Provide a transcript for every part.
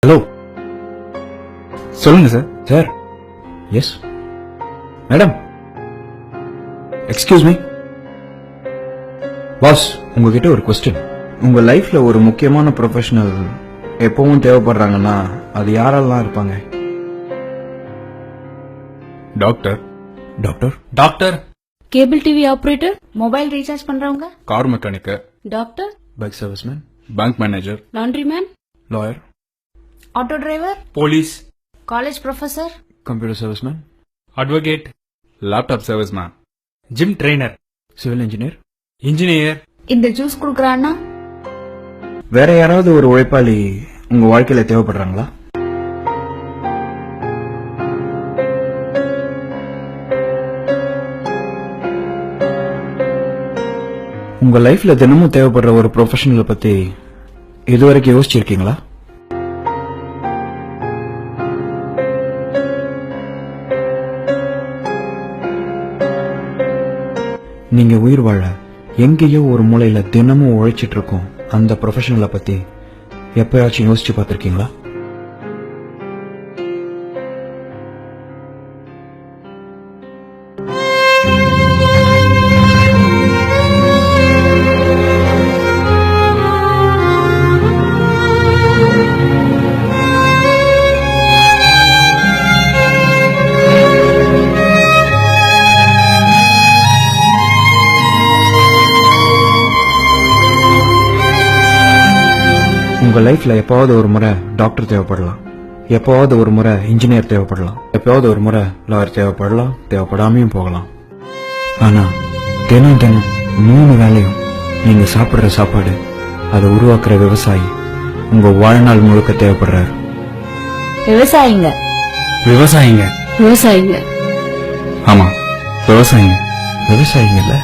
Hello, சொல்லுங்க sir. Sir. Yes madam. Excuse me pass, உங்ககிட்ட ஒரு கொஸ்டின். உங்க லைஃப்ல ஒரு முக்கியமான ப்ரொஃபஷனல் எப்பவும் தேவைப்படுறாங்கன்னா அது யாரெல்லாம் இருப்பாங்க? Doctor. Doctor. Doctor. Cable TV operator, mobile recharge பண்றவங்க, car mechanic. Doctor, bike serviceman, bank manager. Laundry man, lawyer, auto driver, police. College professor, computer serviceman, advocate. Laptop service man. Gym trainer. Civil engineer. Engineer. இந்த juice குடுக்கறானா? வேற யாராவது ஒரு உழைப்பாளி உங்க வாழ்க்கையில தேவைப்படுறாங்களா? உங்க லைஃப்ல தினமும் தேவைப்படுற ஒரு ப்ரொஃபஷனலை பத்தி இதுவரைக்கும் யோசிச்சிருக்கீங்களா? நீங்க உயிர் வாழ எங்கேயோ ஒரு மூலையில தினமும் உழைச்சிட்டு இருக்கோம் அந்த ப்ரொஃபஷனலை பத்தி எப்பயாச்சும் யோசிச்சு பார்த்திருக்கீங்களா? உங்க லைஃப்ல எப்பாவது ஒரு முறை டாக்டர் தேவைப்படலாம், எப்பாவது ஒரு முறை இன்ஜினியர் தேவைப்படலாம், எப்பாவது ஒரு முறை லாயர் தேவைப்படலாம், தேவைப்படாமையும் போகலாம். ஆனா தினம் தினம் 3 வேளையும் நீங்க சாப்பிடுற சாப்பாடு, அதை உருவாக்குற விவசாயி உங்க வாழ்நாள் முழுக்க தேவைப்படுறாரு. விவசாயிங்க. விவசாயிங்க. விவசாயிங்க. ஆமா, விவசாயிங்க. விவசாயிங்கல்ல.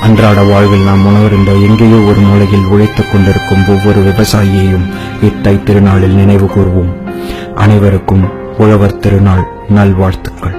அன்றாட வாழ்வில் நாம் உணவருந்த எங்கேயோ ஒரு மூலையில் உழைத்துக் கொண்டிருக்கும் ஒவ்வொரு விவசாயியையும் இத்தை திருநாளில் நினைவு கூர்வோம். அனைவருக்கும் உழவர் திருநாள் நல்வாழ்த்துக்கள்.